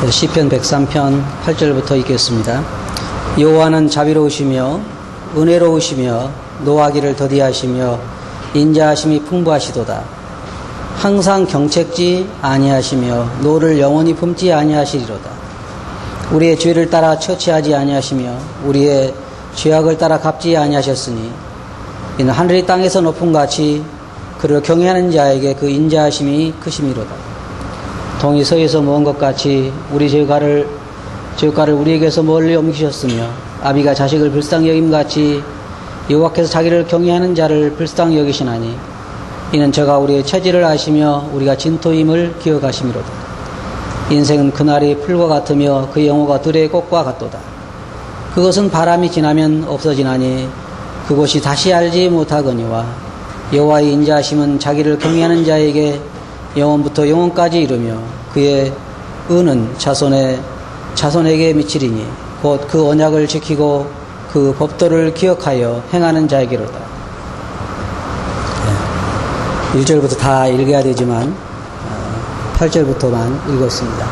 시편 103편 8절부터 읽겠습니다. 여호와는 자비로우시며 은혜로우시며 노하기를 더디하시며 인자하심이 풍부하시도다. 항상 경책지 아니하시며 노를 영원히 품지 아니하시리로다. 우리의 죄를 따라 처치하지 아니하시며 우리의 죄악을 따라 갚지 아니하셨으니 이는 하늘이 땅에서 높음 같이 그를 경외하는 자에게 그 인자하심이 크심이로다. 동이 서에서 먼 것 같이 우리 죄가를 우리에게서 멀리 옮기셨으며 아비가 자식을 불쌍히 여김같이 여호와께서 자기를 경외하는 자를 불쌍히 여기시나니 이는 저가 우리의 처지를 아시며 우리가 진토임을 기억하심이로다. 인생은 그날이 풀과 같으며 그 영호가 들의 꽃과 같도다. 그것은 바람이 지나면 없어지나니 그것이 다시 알지 못하거니와 여호와의 인자하심은 자기를 경외하는 자에게 영원부터 영원까지 이르며 그의 은은 자손에게 미치리니 곧 그 언약을 지키고 그 법도를 기억하여 행하는 자에게로다. 1절부터 다 읽어야 되지만 8절부터만 읽었습니다.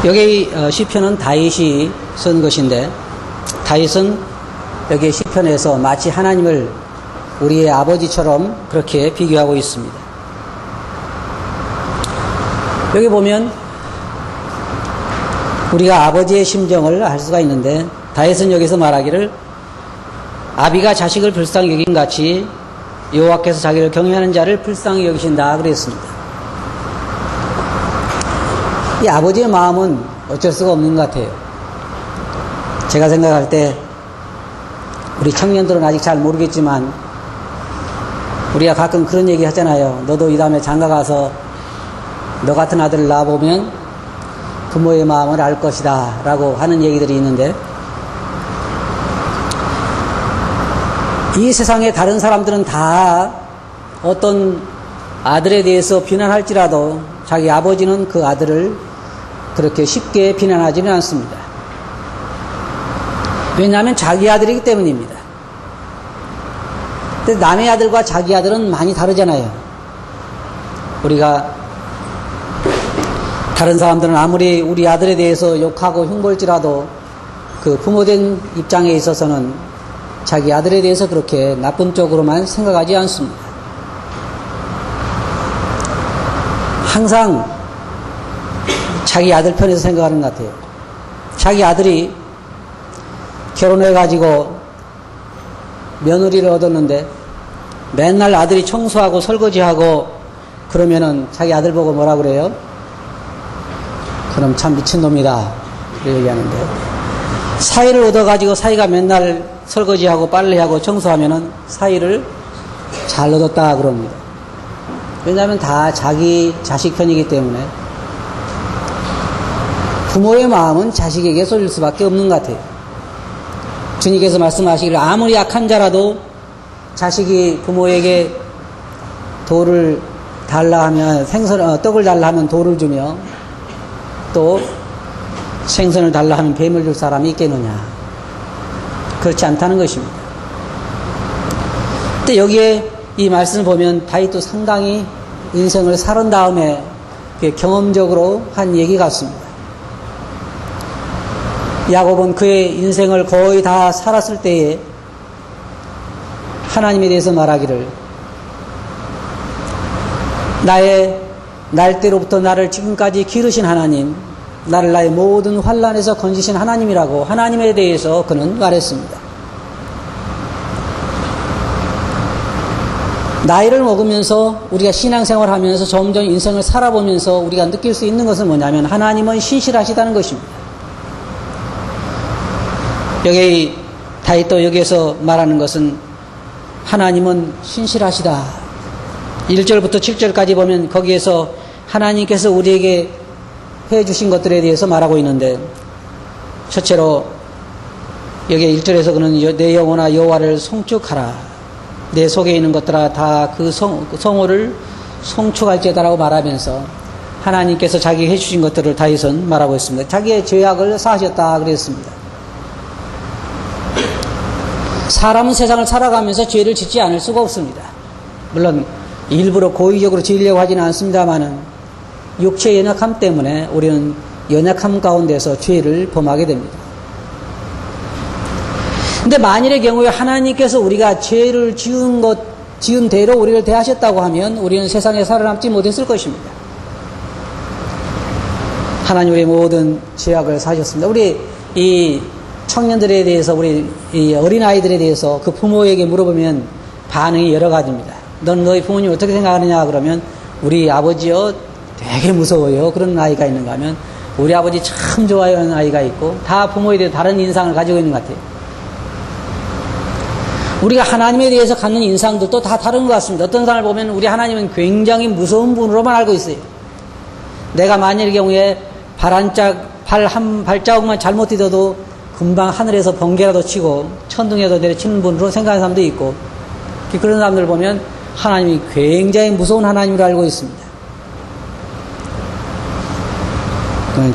여기 시편은 다윗이 쓴 것인데 다윗은 여기 시편에서 마치 하나님을 우리의 아버지처럼 그렇게 비교하고 있습니다. 여기 보면 우리가 아버지의 심정을 알 수가 있는데 다윗은 여기서 말하기를 아비가 자식을 불쌍히 여긴 같이 여호와께서 자기를 경외하는 자를 불쌍히 여기신다 그랬습니다. 이 아버지의 마음은 어쩔 수가 없는 것 같아요. 제가 생각할 때 우리 청년들은 아직 잘 모르겠지만 우리가 가끔 그런 얘기 하잖아요. 너도 이 다음에 장가 가서 너 같은 아들을 낳아보면 부모의 마음을 알 것이다 라고 하는 얘기들이 있는데 이 세상에 다른 사람들은 다 어떤 아들에 대해서 비난할지라도 자기 아버지는 그 아들을 그렇게 쉽게 비난하지는 않습니다. 왜냐하면 자기 아들이기 때문입니다. 근데 남의 아들과 자기 아들은 많이 다르잖아요. 우리가 다른 사람들은 아무리 우리 아들에 대해서 욕하고 흉볼지라도 그 부모된 입장에 있어서는 자기 아들에 대해서 그렇게 나쁜 쪽으로만 생각하지 않습니다. 항상 자기 아들 편에서 생각하는 것 같아요. 자기 아들이 결혼해가지고 며느리를 얻었는데 맨날 아들이 청소하고 설거지하고 그러면은 자기 아들 보고 뭐라 그래요? 그럼 참 미친놈이다 이렇게 얘기하는데 사위를 얻어가지고 사위가 맨날 설거지하고 빨래하고 청소하면은 사위를 잘 얻었다 그럽니다. 왜냐하면 다 자기 자식 편이기 때문에 부모의 마음은 자식에게 쏠릴 수밖에 없는 것 같아요. 주님께서 말씀하시기를 아무리 약한 자라도 자식이 부모에게 돌을 달라 하면 떡을 달라 하면 돌을 주며 또 생선을 달라 하면 뱀을 줄 사람이 있겠느냐. 그렇지 않다는 것입니다. 근데 여기에 이 말씀을 보면 다윗도 상당히 인생을 살은 다음에 경험적으로 한 얘기 같습니다. 야곱은 그의 인생을 거의 다 살았을 때에 하나님에 대해서 말하기를 나의 날때로부터 나를 지금까지 기르신 하나님, 나를 나의 모든 환난에서 건지신 하나님이라고 하나님에 대해서 그는 말했습니다. 나이를 먹으면서 우리가 신앙생활을 하면서 점점 인생을 살아보면서 우리가 느낄 수 있는 것은 뭐냐면 하나님은 신실하시다는 것입니다. 여기 다윗도 여기에서 말하는 것은 하나님은 신실하시다. 1절부터 7절까지 보면 거기에서 하나님께서 우리에게 해주신 것들에 대해서 말하고 있는데 첫째로 여기 1절에서 그는 내 영혼아 여호와를 송축하라. 내 속에 있는 것들아 다 그 성호를 송축할지어다라고 말하면서 하나님께서 자기 해주신 것들을 다윗은 말하고 있습니다. 자기의 죄악을 사하셨다 그랬습니다. 사람은 세상을 살아가면서 죄를 짓지 않을 수가 없습니다. 물론 일부러 고의적으로 지으려고 하지는 않습니다만은 육체의 연약함 때문에 우리는 연약함 가운데서 죄를 범하게 됩니다. 근데 만일의 경우에 하나님께서 우리가 죄를 지은 대로 우리를 대하셨다고 하면 우리는 세상에 살아남지 못했을 것입니다. 하나님 우리의 모든 죄악을 사하셨습니다. 우리 이 청년들에 대해서, 우리 이 어린아이들에 대해서 그 부모에게 물어보면 반응이 여러 가지입니다. 넌 너희 부모님 어떻게 생각하느냐 그러면 우리 아버지요 되게 무서워요. 그런 아이가 있는가 하면 우리 아버지 참 좋아요 하는 아이가 있고, 다 부모에 대해 다른 인상을 가지고 있는 것 같아요. 우리가 하나님에 대해서 갖는 인상들도 다 다른 것 같습니다. 어떤 사람을 보면 우리 하나님은 굉장히 무서운 분으로만 알고 있어요. 내가 만일 경우에 발 한 발자국만 잘못 디뎌도 금방 하늘에서 번개라도 치고 천둥에도 내려치는 분으로 생각하는 사람도 있고, 그런 사람들을 보면 하나님이 굉장히 무서운 하나님으로 알고 있습니다.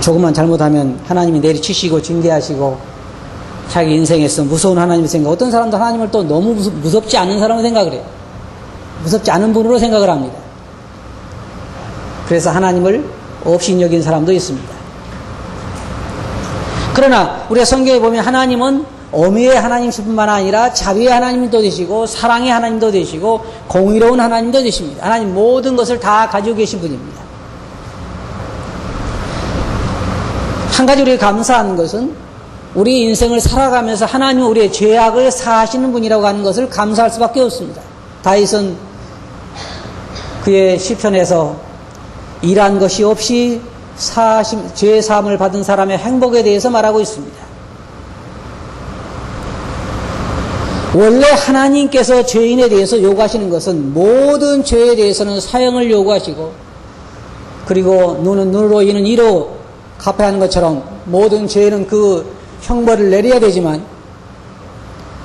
조금만 잘못하면 하나님이 내리치시고 징계하시고 자기 인생에서 무서운 하나님을 생각. 어떤 사람도 하나님을 또 너무 무섭지 않은 사람으로 생각을 해요. 무섭지 않은 분으로 생각을 합니다. 그래서 하나님을 없이 여긴 사람도 있습니다. 그러나 우리가 성경에 보면 하나님은 어미의 하나님이실 뿐만 아니라 자비의 하나님도 되시고 사랑의 하나님도 되시고 공의로운 하나님도 되십니다. 하나님 모든 것을 다 가지고 계신 분입니다. 한 가지 우리가 감사한 것은 우리 인생을 살아가면서 하나님은 우리의 죄악을 사하시는 분이라고 하는 것을 감사할 수밖에 없습니다. 다윗은 그의 시편에서 일한 것이 없이 죄 사함을 받은 사람의 행복에 대해서 말하고 있습니다. 원래 하나님께서 죄인에 대해서 요구하시는 것은 모든 죄에 대해서는 사형을 요구하시고, 그리고 눈은 눈으로 이는 이로 갚아야 하는 것처럼 모든 죄는 그 형벌을 내려야 되지만,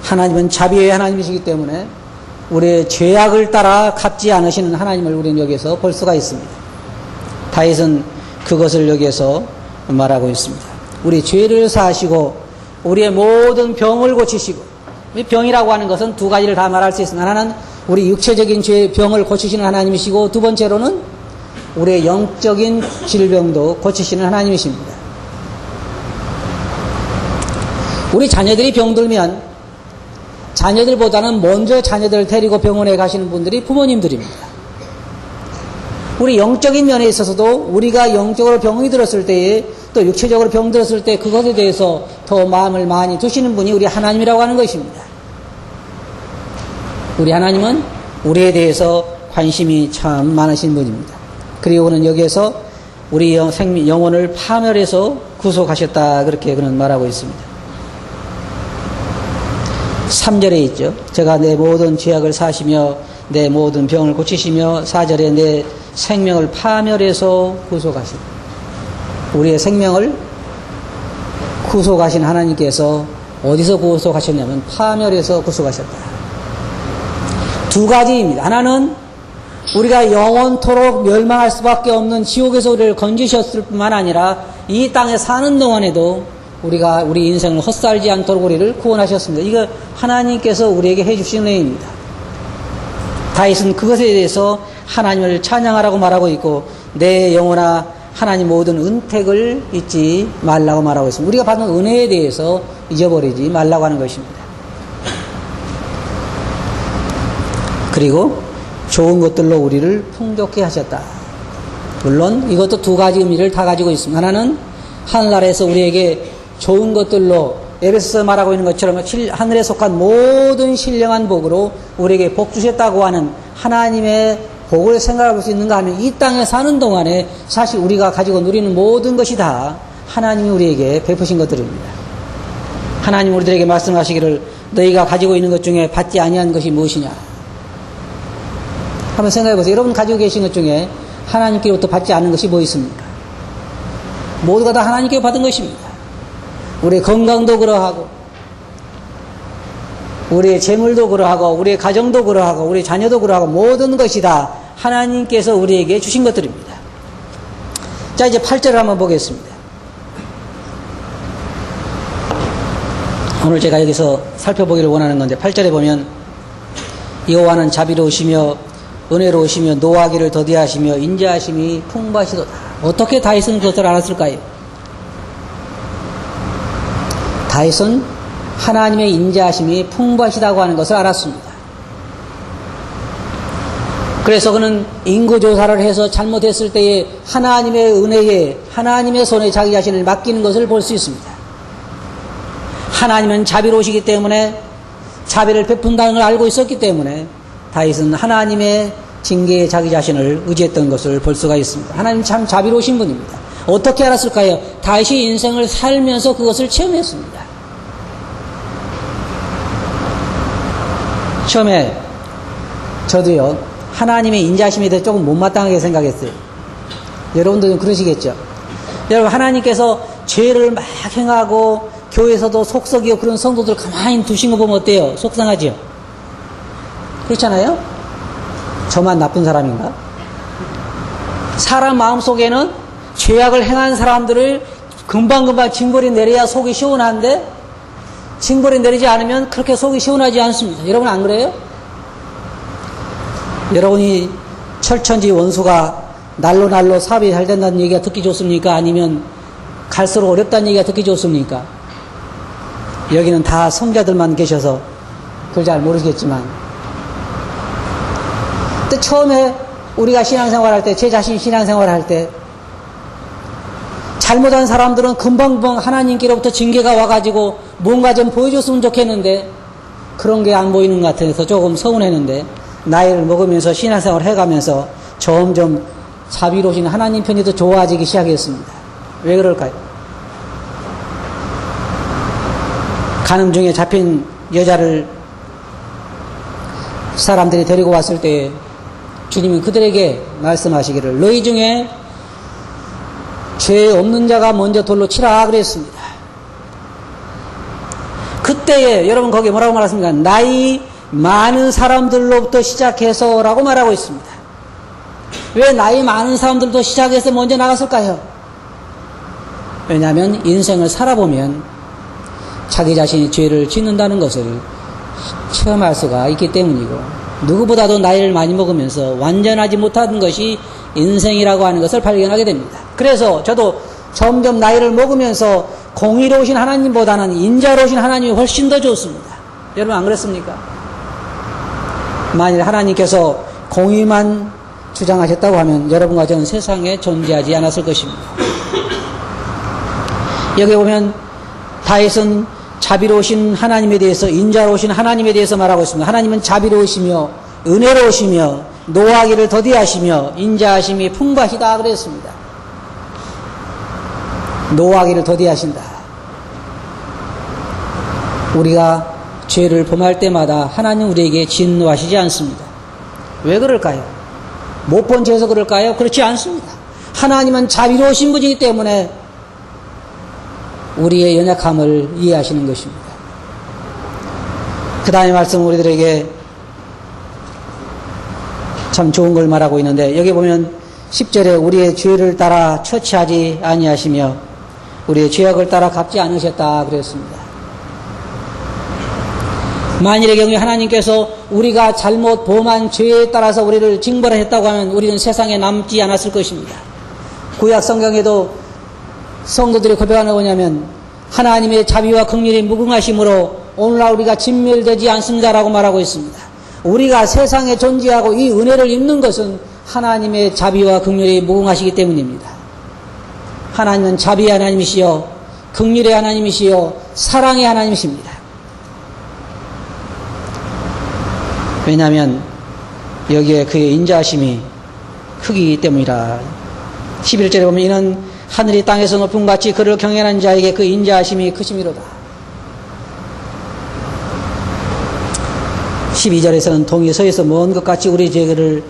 하나님은 자비의 하나님이시기 때문에 우리의 죄악을 따라 갚지 않으시는 하나님을 우리는 여기서 볼 수가 있습니다. 다윗은 그것을 여기에서 말하고 있습니다. 우리 죄를 사하시고 우리의 모든 병을 고치시고, 병이라고 하는 것은 두 가지를 다 말할 수 있습니다. 하나는 우리 육체적인 죄의 병을 고치시는 하나님이시고, 두 번째로는 우리의 영적인 질병도 고치시는 하나님이십니다. 우리 자녀들이 병들면 자녀들보다는 먼저 자녀들을 데리고 병원에 가시는 분들이 부모님들입니다. 우리 영적인 면에 있어서도 우리가 영적으로 병이 들었을 때에, 또 육체적으로 병 들었을 때 그것에 대해서 더 마음을 많이 두시는 분이 우리 하나님이라고 하는 것입니다. 우리 하나님은 우리에 대해서 관심이 참 많으신 분입니다. 그리고는 여기에서 우리 영혼을 파멸해서 구속하셨다, 그렇게 그는 말하고 있습니다. 3절에 있죠. 제가 내 모든 죄악을 사시며 내 모든 병을 고치시며, 4절에 내 생명을 파멸해서 구속하신, 우리의 생명을 구속하신 하나님께서 어디서 구속하셨냐면 파멸해서 구속하셨다. 두 가지입니다. 하나는 우리가 영원토록 멸망할 수밖에 없는 지옥에서 우리를 건지셨을 뿐만 아니라 이 땅에 사는 동안에도 우리가 우리 인생을 헛살지 않도록 우리를 구원하셨습니다. 이거 하나님께서 우리에게 해주신 은혜입니다. 다윗은 그것에 대해서 하나님을 찬양하라고 말하고 있고, 내 영혼아 하나님 모든 은택을 잊지 말라고 말하고 있습니다. 우리가 받은 은혜에 대해서 잊어버리지 말라고 하는 것입니다. 그리고 좋은 것들로 우리를 풍족케 하셨다. 물론 이것도 두 가지 의미를 다 가지고 있습니다. 하나는 하늘나라에서 우리에게 좋은 것들로, 에베소서 말하고 있는 것처럼 하늘에 속한 모든 신령한 복으로 우리에게 복 주셨다고 하는 하나님의 복을 생각해 볼 수 있는가 하면, 이 땅에 사는 동안에 사실 우리가 가지고 누리는 모든 것이 다 하나님이 우리에게 베푸신 것들입니다. 하나님 우리들에게 말씀하시기를 너희가 가지고 있는 것 중에 받지 아니한 것이 무엇이냐. 한번 생각해 보세요. 여러분 가지고 계신 것 중에 하나님께로부터 받지 않은 것이 뭐 있습니까? 모두가 다 하나님께 받은 것입니다. 우리의 건강도 그러하고, 우리의 재물도 그러하고, 우리의 가정도 그러하고, 우리의 자녀도 그러하고, 모든 것이 다 하나님께서 우리에게 주신 것들입니다. 자, 이제 8절을 한번 보겠습니다. 오늘 제가 여기서 살펴보기를 원하는 건데, 8절에 보면 여호와는 자비로우시며 은혜로우시며 노하기를 더디하시며 인자하심이 풍부하시도다. 어떻게 다윗은 그것을 알았을까요? 다윗은 하나님의 인자하심이 풍부하시다고 하는 것을 알았습니다. 그래서 그는 인구조사를 해서 잘못했을 때에 하나님의 은혜에 하나님의 손에 자기 자신을 맡기는 것을 볼 수 있습니다. 하나님은 자비로우시기 때문에 자비를 베푼다는 걸 알고 있었기 때문에 다윗은 하나님의 징계에 자기 자신을 의지했던 것을 볼 수가 있습니다. 하나님 참 자비로우신 분입니다. 어떻게 알았을까요? 다윗이 인생을 살면서 그것을 체험했습니다. 처음에 저도요, 하나님의 인자심에 대해 조금 못마땅하게 생각했어요. 여러분도 좀 그러시겠죠? 여러분, 하나님께서 죄를 막 행하고 교회에서도 속썩이고 그런 성도들 가만히 두신 거 보면 어때요? 속상하지요? 그렇잖아요? 저만 나쁜 사람인가? 사람 마음속에는 죄악을 행한 사람들을 금방금방 징벌이 내려야 속이 시원한데 징벌이 내리지 않으면 그렇게 속이 시원하지 않습니다. 여러분 안 그래요? 여러분이 철천지 원수가 날로 사업이 잘 된다는 얘기가 듣기 좋습니까? 아니면 갈수록 어렵다는 얘기가 듣기 좋습니까? 여기는 다 성자들만 계셔서 그걸 잘 모르시겠지만, 근데 처음에 우리가 신앙생활할 때, 제 자신 신앙생활할 때 잘못한 사람들은 금방금방 하나님께로부터 징계가 와가지고 뭔가 좀 보여줬으면 좋겠는데 그런 게 안 보이는 것 같아서 조금 서운했는데, 나이를 먹으면서 신앙생활을 해가면서 점점 자비로우신 하나님 편이 더 좋아지기 시작했습니다. 왜 그럴까요? 간음 중에 잡힌 여자를 사람들이 데리고 왔을 때 주님이 그들에게 말씀하시기를 너희 중에 죄 없는 자가 먼저 돌로 치라 그랬습니다. 그때에 여러분 거기에 뭐라고 말했습니까? 나이 많은 사람들로부터 시작해서 라고 말하고 있습니다. 왜 나이 많은 사람들도 시작해서 먼저 나갔을까요? 왜냐하면 인생을 살아보면 자기 자신이 죄를 짓는다는 것을 체험할 수가 있기 때문이고, 누구보다도 나이를 많이 먹으면서 완전하지 못한 것이 인생이라고 하는 것을 발견하게 됩니다. 그래서 저도 점점 나이를 먹으면서 공의로우신 하나님보다는 인자로우신 하나님이 훨씬 더 좋습니다. 여러분 안 그렇습니까? 만일 하나님께서 공의만 주장하셨다고 하면 여러분과 저는 세상에 존재하지 않았을 것입니다. 여기 보면 다윗은 자비로우신 하나님에 대해서, 인자로우신 하나님에 대해서 말하고 있습니다. 하나님은 자비로우시며 은혜로우시며 노하기를 더디하시며 인자하심이 풍부하시다 그랬습니다. 노하기를 더디하신다. 우리가 죄를 범할 때마다 하나님 우리에게 진노하시지 않습니다. 왜 그럴까요? 못 본 죄에서 그럴까요? 그렇지 않습니다. 하나님은 자비로우신 분이기 때문에 우리의 연약함을 이해하시는 것입니다. 그 다음에 말씀은 우리들에게 참 좋은 걸 말하고 있는데, 여기 보면 10절에 우리의 죄를 따라 처치하지 아니하시며 우리의 죄악을 따라 갚지 않으셨다 그랬습니다. 만일의 경우에 하나님께서 우리가 잘못 범한 죄에 따라서 우리를 징벌하셨다고 하면 우리는 세상에 남지 않았을 것입니다. 구약 성경에도 성도들이 고백하는 게 뭐냐면 하나님의 자비와 긍휼이 무궁하심으로 오늘날 우리가 진멸되지 않습니다라고 말하고 있습니다. 우리가 세상에 존재하고 이 은혜를 입는 것은 하나님의 자비와 긍휼이 무궁하시기 때문입니다. 하나님은 자비의 하나님이시여 긍휼의 하나님이시여 사랑의 하나님이십니다. 왜냐하면 여기에 그의 인자하심이 크기 때문이라. 11절에 보면 이는 하늘이 땅에서 높은 같이 그를 경외하는 자에게 그 인자하심이 크심이로다. 12절에서는 동이 서에서 먼 것 같이 우리 죄가를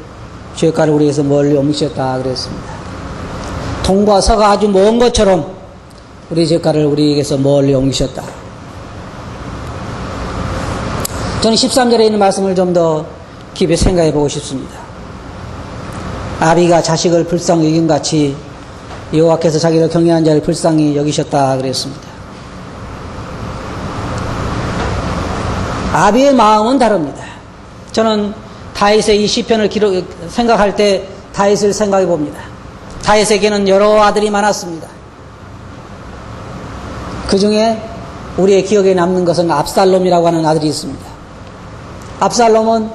우리에게서 멀리 옮기셨다 그랬습니다. 동과 서가 아주 먼 것처럼 우리 죄가를 우리에게서 멀리 옮기셨다. 저는 13절에 있는 말씀을 좀 더 깊이 생각해 보고 싶습니다. 아비가 자식을 불쌍히 여긴 같이 여호와께서 자기를 경외한 자를 불쌍히 여기셨다 그랬습니다. 아비의 마음은 다릅니다. 저는 다윗의 이 시편을 생각할 때 다윗을 생각해 봅니다. 다윗에게는 여러 아들이 많았습니다. 그 중에 우리의 기억에 남는 것은 압살롬이라고 하는 아들이 있습니다. 압살롬은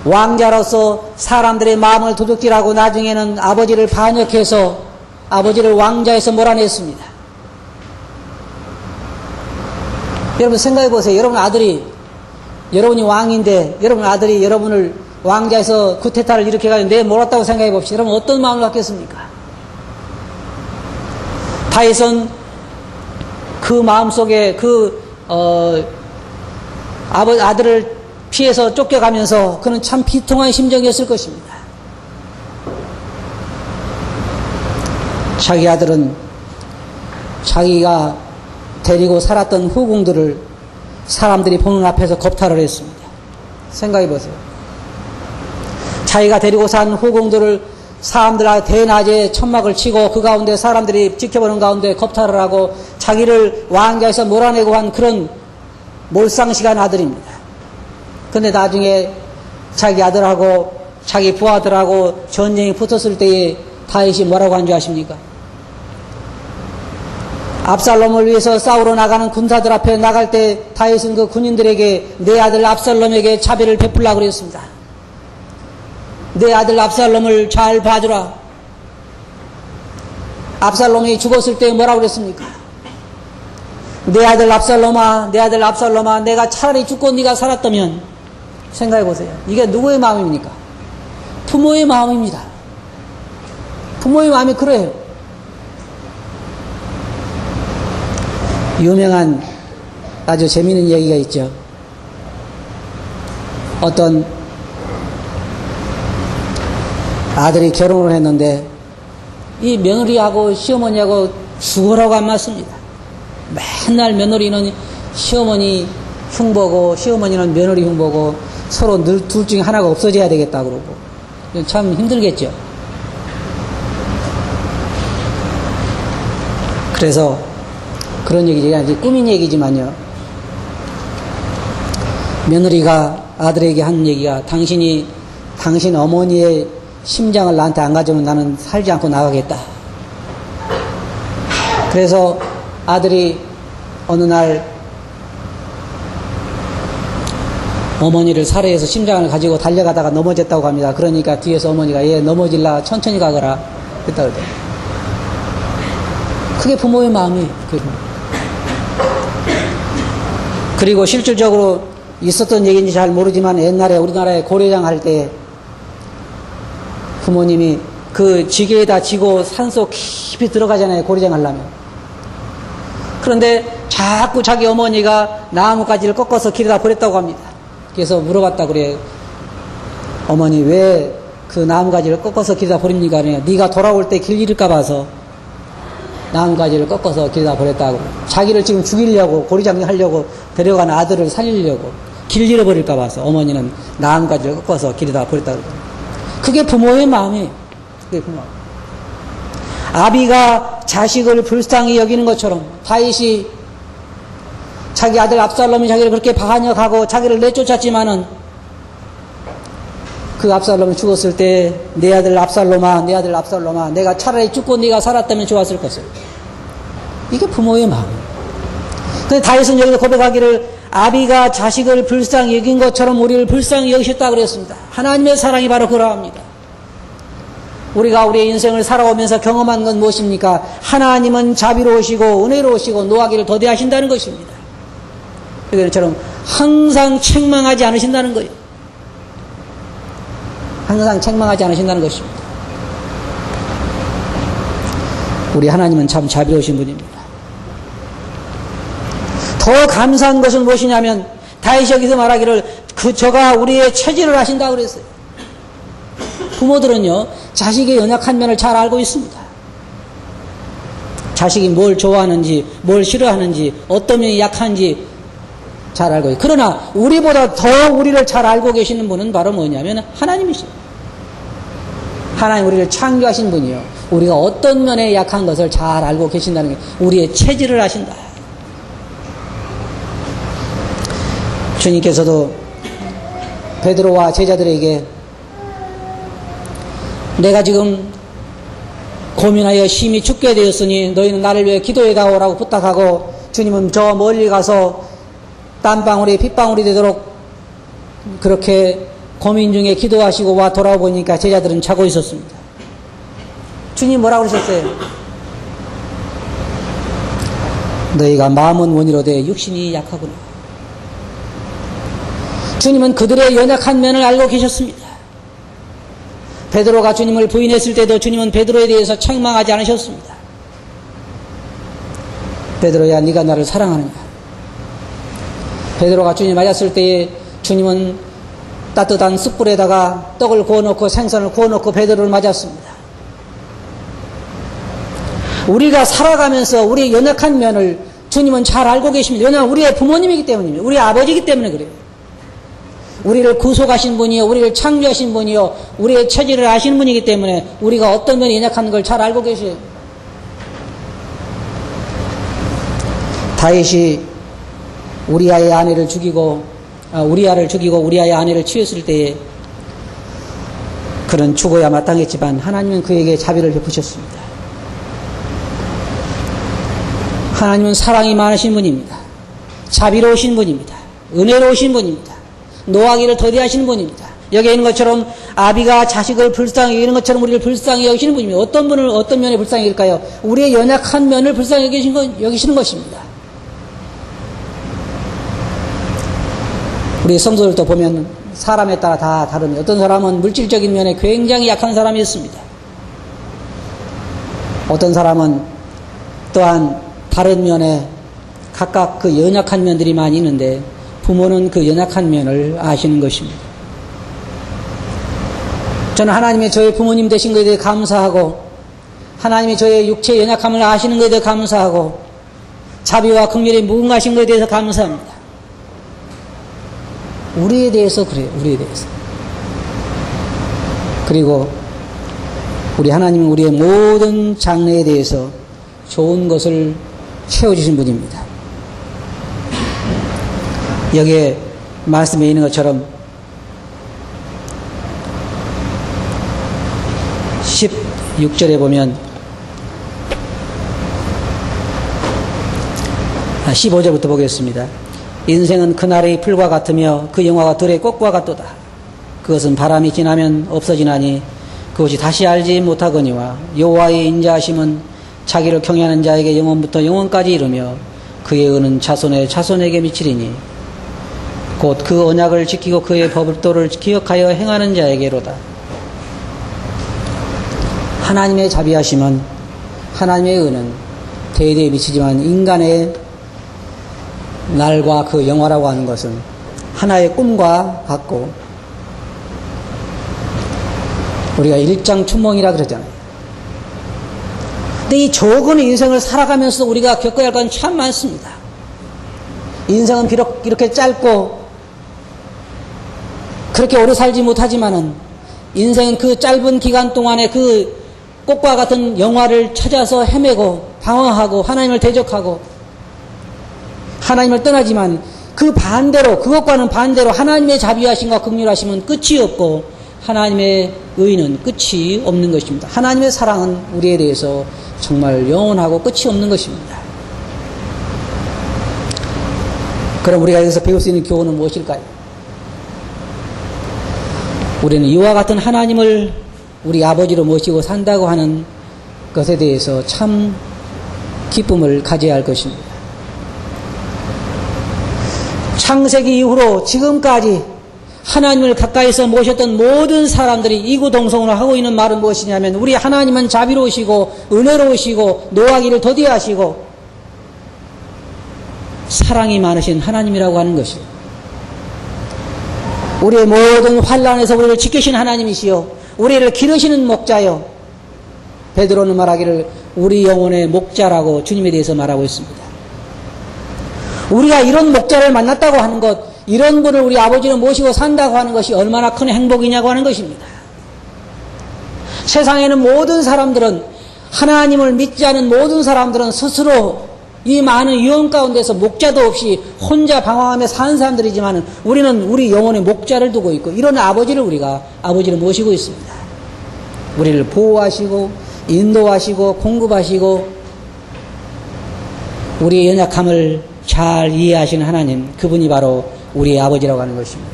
왕자로서 사람들의 마음을 도둑질하고 나중에는 아버지를 반역해서 아버지를 왕자에서 몰아냈습니다. 여러분 생각해 보세요. 여러분이 왕인데 여러분 아들이 여러분을 왕자에서 쿠데타를 일으켜가지고 내몰았다고 생각해 봅시다. 여러분 어떤 마음을 갖겠습니까? 다윗은 그 마음속에 아들을 피해서 쫓겨가면서 그는 참 비통한 심정이었을 것입니다. 자기 아들은 자기가 데리고 살았던 후궁들을 사람들이 보는 앞에서 겁탈을 했습니다. 생각해 보세요. 자기가 데리고 산 후궁들을 사람들 대낮에 천막을 치고 그 가운데 사람들이 지켜보는 가운데 겁탈을 하고 자기를 왕자에서 몰아내고 한 그런 몰상식한 아들입니다. 근데 나중에 자기 아들하고 자기 부하들하고 전쟁이 붙었을 때에 다윗이 뭐라고 한 줄 아십니까? 압살롬을 위해서 싸우러 나가는 군사들 앞에 나갈 때 다윗은 그 군인들에게 내 아들 압살롬에게 자비를 베풀라고 그랬습니다. 내 아들 압살롬을 잘 봐주라. 압살롬이 죽었을 때 뭐라고 그랬습니까? 내 아들 압살롬아, 내 아들 압살롬아, 내가 차라리 죽고 네가 살았다면. 생각해 보세요. 이게 누구의 마음입니까? 부모의 마음입니다. 부모의 마음이 그래요. 유명한 아주 재미있는 얘기가 있죠. 어떤 아들이 결혼을 했는데 이 며느리하고 시어머니하고 죽으라고 안 맞습니다. 맨날 며느리는 시어머니 흉보고 시어머니는 며느리 흉보고 서로 늘 둘 중에 하나가 없어져야 되겠다 그러고 참 힘들겠죠. 그래서 그런 얘기가 아니지 꾸민 얘기지만요. 며느리가 아들에게 한 얘기가 당신 어머니의 심장을 나한테 안 가져오면 나는 살지 않고 나가겠다. 그래서 아들이 어느 날 어머니를 살해해서 심장을 가지고 달려가다가 넘어졌다고 합니다. 그러니까 뒤에서 어머니가 얘 넘어질라 천천히 가거라 그랬다 그래요. 그게 부모의 마음이에요. 그리고 실질적으로 있었던 얘기인지 잘 모르지만 옛날에 우리나라에 고려장 할 때 부모님이 그 지게에다 지고 산속 깊이 들어가잖아요. 고려장 하려면. 그런데 자꾸 자기 어머니가 나뭇가지를 꺾어서 길에다 버렸다고 합니다. 그래서 물어봤다 그래요. 어머니 왜 그 나뭇가지를 꺾어서 길에다 버립니까? 네가 돌아올 때 길 잃을까 봐서 나뭇가지를 꺾어서 길에다 버렸다고. 자기를 지금 죽이려고 고리장리 하려고 데려간 아들을 살리려고 길 잃어버릴까 봐서 어머니는 나뭇가지를 꺾어서 길에다 버렸다고. 그게 부모의 마음이에요. 그게 부모. 아비가 자식을 불쌍히 여기는 것처럼 다윗이 자기 아들 압살롬이 자기를 그렇게 반역하고 자기를 내쫓았지만은 그 압살롬이 죽었을 때 내 아들 압살롬아, 내 아들 압살롬아, 내가 차라리 죽고 네가 살았다면 좋았을 것을. 이게 부모의 마음이에요. 근데 다윗은 여기서 고백하기를 아비가 자식을 불쌍히 여긴 것처럼 우리를 불쌍히 여기셨다고 그랬습니다. 하나님의 사랑이 바로 그러합니다. 우리가 우리의 인생을 살아오면서 경험한 건 무엇입니까? 하나님은 자비로우시고 은혜로우시고 노하기를 더디하신다는 것입니다. 그처럼 항상 책망하지 않으신다는 거예요. 항상 책망하지 않으신다는 것입니다. 우리 하나님은 참 자비로우신 분입니다. 더 감사한 것은 무엇이냐면 다윗이 여기서 말하기를 저가 우리의 체질을 아신다고 그랬어요. 부모들은요 자식의 연약한 면을 잘 알고 있습니다. 자식이 뭘 좋아하는지 뭘 싫어하는지 어떤 면이 약한지 잘 알고 있어요. 그러나 우리보다 더 우리를 잘 알고 계시는 분은 바로 뭐냐면 하나님이십니다. 하나님 우리를 창조하신 분이요 우리가 어떤 면에 약한 것을 잘 알고 계신다는 게 우리의 체질을 아신다. 주님께서도 베드로와 제자들에게 내가 지금 고민하여 심히 죽게 되었으니 너희는 나를 위해 기도해 다오라고 부탁하고 주님은 저 멀리 가서 땀방울이 핏방울이 되도록 그렇게 고민 중에 기도하시고 와 돌아보니까 제자들은 자고 있었습니다. 주님 뭐라고 그러셨어요? 너희가 마음은 원이로되 육신이 약하구나. 주님은 그들의 연약한 면을 알고 계셨습니다. 베드로가 주님을 부인했을 때도 주님은 베드로에 대해서 책망하지 않으셨습니다. 베드로야, 네가 나를 사랑하느냐? 베드로가 주님 맞았을 때에 주님은 따뜻한 숯불에다가 떡을 구워놓고 생선을 구워놓고 베드로를 맞았습니다. 우리가 살아가면서 우리의 연약한 면을 주님은 잘 알고 계십니다. 왜냐하면 우리의 부모님이기 때문입니다. 우리 아버지이기 때문에 그래요. 우리를 구속하신 분이요, 우리를 창조하신 분이요, 우리의 처지를 아시는 분이기 때문에 우리가 어떤 면이 연약한 걸 잘 알고 계셔요. 다윗이 우리아의 아내를 죽이고 우리아를 죽이고 우리아의 아내를 취했을 때에 그는 죽어야 마땅했지만 하나님은 그에게 자비를 베푸셨습니다. 하나님은 사랑이 많으신 분입니다. 자비로우신 분입니다. 은혜로우신 분입니다. 노하기를 더디하시는 분입니다. 여기 있는 것처럼 아비가 자식을 불쌍히 여기는 것처럼 우리를 불쌍히 여기시는 분입니다. 어떤 분을 어떤 면에 불쌍히 여길까요? 우리의 연약한 면을 불쌍히 여기시는 것입니다. 우리 성도들도 보면 사람에 따라 다 다릅니다. 어떤 사람은 물질적인 면에 굉장히 약한 사람이 있습니다. 어떤 사람은 또한 다른 면에 각각 그 연약한 면들이 많이 있는데 부모는 그 연약한 면을 아시는 것입니다. 저는 하나님의 저의 부모님 되신 것에 대해 감사하고 하나님이 저의 육체의 연약함을 아시는 것에 대해 감사하고 자비와 긍휼이 무궁하신 것에 대해서 감사합니다. 우리에 대해서 그래요. 우리에 대해서. 그리고 우리 하나님은 우리의 모든 장래에 대해서 좋은 것을 채워주신 분입니다. 여기에 말씀에 있는 것처럼 16절에 보면 15절부터 보겠습니다. 인생은 그날의 풀과 같으며 그 영화가 들의 꽃과 같도다. 그것은 바람이 지나면 없어지나니 그것이 다시 알지 못하거니와 여호와의 인자하심은 자기를 경외하는 자에게 영원부터 영원까지 이르며 그의 은은 자손의 자손에게 미치리니 곧 그 언약을 지키고 그의 법도를 기억하여 행하는 자에게로다. 하나님의 자비하심은 하나님의 은은 대대에 미치지만 인간의 날과 그 영화라고 하는 것은 하나의 꿈과 같고 우리가 일장춘몽이라 그러잖아요. 근데 이 적은 인생을 살아가면서 우리가 겪어야 할 건 참 많습니다. 인생은 비록 이렇게 짧고 그렇게 오래 살지 못하지만은 인생은 그 짧은 기간 동안에 그 꽃과 같은 영화를 찾아서 헤매고 방황하고 하나님을 대적하고 하나님을 떠나지만 그 반대로 그것과는 반대로 하나님의 자비하심과 긍휼하심은 끝이 없고 하나님의 의는 끝이 없는 것입니다. 하나님의 사랑은 우리에 대해서 정말 영원하고 끝이 없는 것입니다. 그럼 우리가 여기서 배울 수 있는 교훈은 무엇일까요? 우리는 이와 같은 하나님을 우리 아버지로 모시고 산다고 하는 것에 대해서 참 기쁨을 가져야 할 것입니다. 창세기 이후로 지금까지 하나님을 가까이서 모셨던 모든 사람들이 이구동성으로 하고 있는 말은 무엇이냐면 우리 하나님은 자비로우시고 은혜로우시고 노하기를 더디하시고 사랑이 많으신 하나님이라고 하는 것이에요. 우리의 모든 환난에서 우리를 지키신 하나님이시요 우리를 기르시는 목자요. 베드로는 말하기를 우리 영혼의 목자라고 주님에 대해서 말하고 있습니다. 우리가 이런 목자를 만났다고 하는 것, 이런 분을 우리 아버지를 모시고 산다고 하는 것이 얼마나 큰 행복이냐고 하는 것입니다. 세상에는 모든 사람들은 하나님을 믿지 않은 모든 사람들은 스스로 이 많은 위험 가운데서 목자도 없이 혼자 방황하며 사는 사람들이지만 우리는 우리 영혼의 목자를 두고 있고 이런 아버지를 모시고 있습니다. 우리를 보호하시고 인도하시고 공급하시고 우리의 연약함을 잘 이해하시는 하나님, 그분이 바로 우리의 아버지라고 하는 것입니다.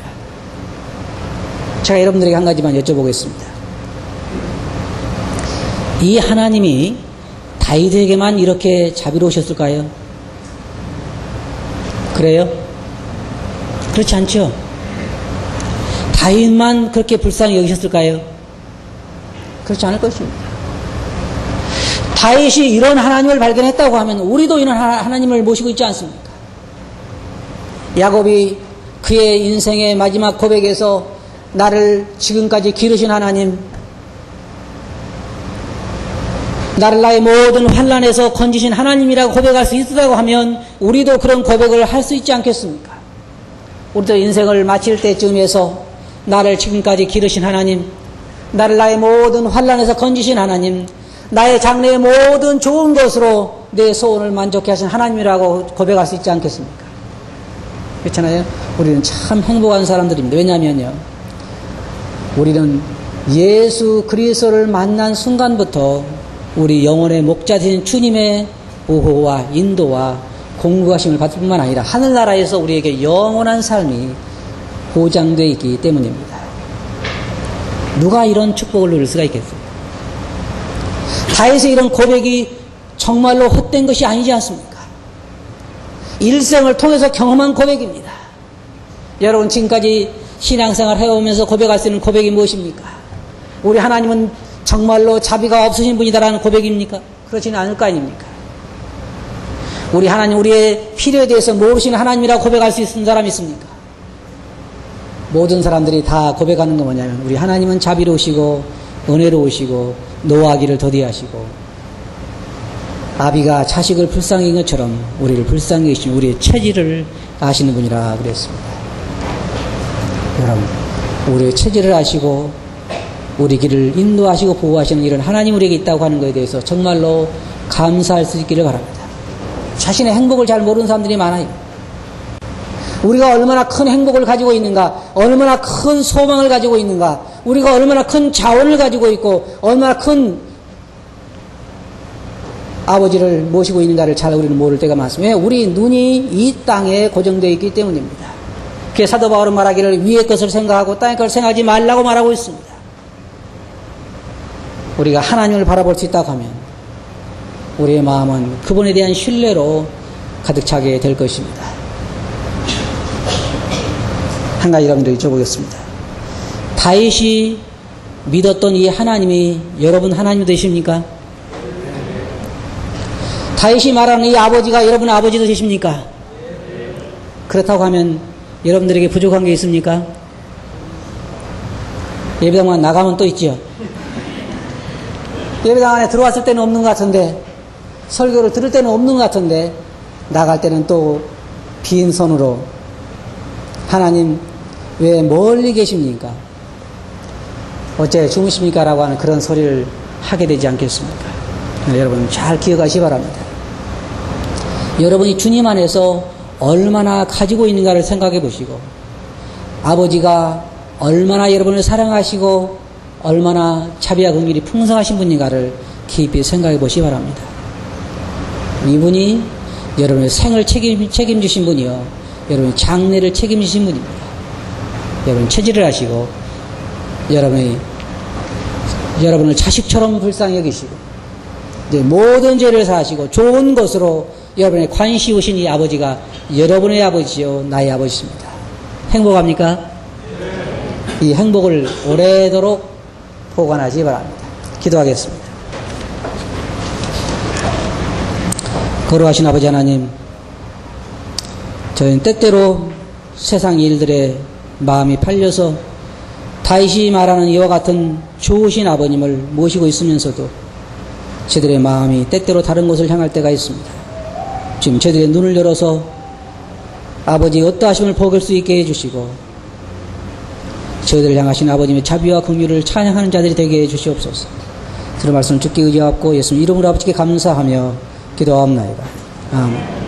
제가 여러분들에게 한 가지만 여쭤보겠습니다. 이 하나님이 다윗에게만 이렇게 자비로우셨을까요? 그래요? 그렇지 않죠? 다윗만 그렇게 불쌍히 여기셨을까요? 그렇지 않을 것입니다. 다윗이 이런 하나님을 발견했다고 하면 우리도 이런 하나님을 모시고 있지 않습니까? 야곱이 그의 인생의 마지막 고백에서 나를 지금까지 기르신 하나님, 나를 나의 모든 환난에서 건지신 하나님이라고 고백할 수 있다고 하면 우리도 그런 고백을 할 수 있지 않겠습니까? 우리도 인생을 마칠 때쯤에서 나를 지금까지 기르신 하나님, 나를 나의 모든 환난에서 건지신 하나님, 나의 장래의 모든 좋은 것으로 내 소원을 만족해 하신 하나님이라고 고백할 수 있지 않겠습니까? 그렇잖아요. 우리는 참 행복한 사람들입니다. 왜냐하면요, 우리는 예수 그리스도를 만난 순간부터 우리 영혼의 목자되신 주님의 보호와 인도와 공급하심을 받을 뿐만 아니라 하늘나라에서 우리에게 영원한 삶이 보장되어 있기 때문입니다. 누가 이런 축복을 누릴 수가 있겠습니까? 다윗의 이런 고백이 정말로 헛된 것이 아니지 않습니까? 일생을 통해서 경험한 고백입니다. 여러분, 지금까지 신앙생활 해오면서 고백할 수 있는 고백이 무엇입니까? 우리 하나님은 정말로 자비가 없으신 분이다라는 고백입니까? 그렇지는 않을 거 아닙니까? 우리 하나님, 우리의 필요에 대해서 모르시는 하나님이라고 고백할 수 있는 사람이 있습니까? 모든 사람들이 다 고백하는 건 뭐냐면 우리 하나님은 자비로우시고 은혜로우시고 노하기를 더디하시고 아비가 자식을 불쌍히 여긴 것처럼 우리를 불쌍히 여기시며 우리의 체질을 아시는 분이라 그랬습니다. 여러분, 우리의 체질을 아시고 우리 길을 인도하시고 보호하시는 이런 하나님 우리에게 있다고 하는 것에 대해서 정말로 감사할 수 있기를 바랍니다. 자신의 행복을 잘 모르는 사람들이 많아요. 우리가 얼마나 큰 행복을 가지고 있는가, 얼마나 큰 소망을 가지고 있는가, 우리가 얼마나 큰 자원을 가지고 있고 얼마나 큰 아버지를 모시고 있는가를 잘 우리는 모를 때가 많습니다. 왜? 우리 눈이 이 땅에 고정되어 있기 때문입니다. 그래서 사도 바울은 말하기를 위의 것을 생각하고 땅의 것을 생각하지 말라고 말하고 있습니다. 우리가 하나님을 바라볼 수 있다고 하면 우리의 마음은 그분에 대한 신뢰로 가득 차게 될 것입니다. 한 가지 여러분들 여쭤보겠습니다. 다윗이 믿었던 이 하나님이 여러분 하나님 되십니까? 다윗이 말하는 이 아버지가 여러분 아버지 되십니까? 그렇다고 하면 여러분들에게 부족한 게 있습니까? 예배당만 나가면 또 있지요. 예배당 안에 들어왔을 때는 없는 것 같은데, 설교를 들을 때는 없는 것 같은데, 나갈 때는 또 빈 손으로 하나님 왜 멀리 계십니까? 어째 주무십니까? 라고 하는 그런 소리를 하게 되지 않겠습니까? 여러분 잘 기억하시기 바랍니다. 여러분이 주님 안에서 얼마나 가지고 있는가를 생각해 보시고 아버지가 얼마나 여러분을 사랑하시고 얼마나 자비와 긍휼이 풍성하신 분인가를 깊이 생각해 보시기 바랍니다. 이분이 여러분의 생을 책임지신 분이요, 여러분의 장래를 책임지신 분입니다. 여러분 체질을 하시고 여러분을 자식처럼 불쌍히 여기시고 모든 죄를 사하시고 좋은 것으로 여러분의 관시우신 이 아버지가 여러분의 아버지요 나의 아버지입니다. 행복합니까? 이 행복을 오래도록 보관하시기 바랍니다. 기도하겠습니다. 거룩하신 아버지 하나님, 저희는 때때로 세상 일들에 마음이 팔려서 다윗이 말하는 이와 같은 좋으신 아버님을 모시고 있으면서도 저희들의 마음이 때때로 다른 곳을 향할 때가 있습니다. 지금 저희들의 눈을 열어서 아버지의 어떠하심을 보길 수 있게 해주시고 저희들을 향하신 아버님의 자비와 긍휼을 찬양하는 자들이 되게 해주시옵소서. 들은 말씀을 듣기 의지하옵고 예수님 이름으로 아버지께 감사하며 기도하옵나이다. 어,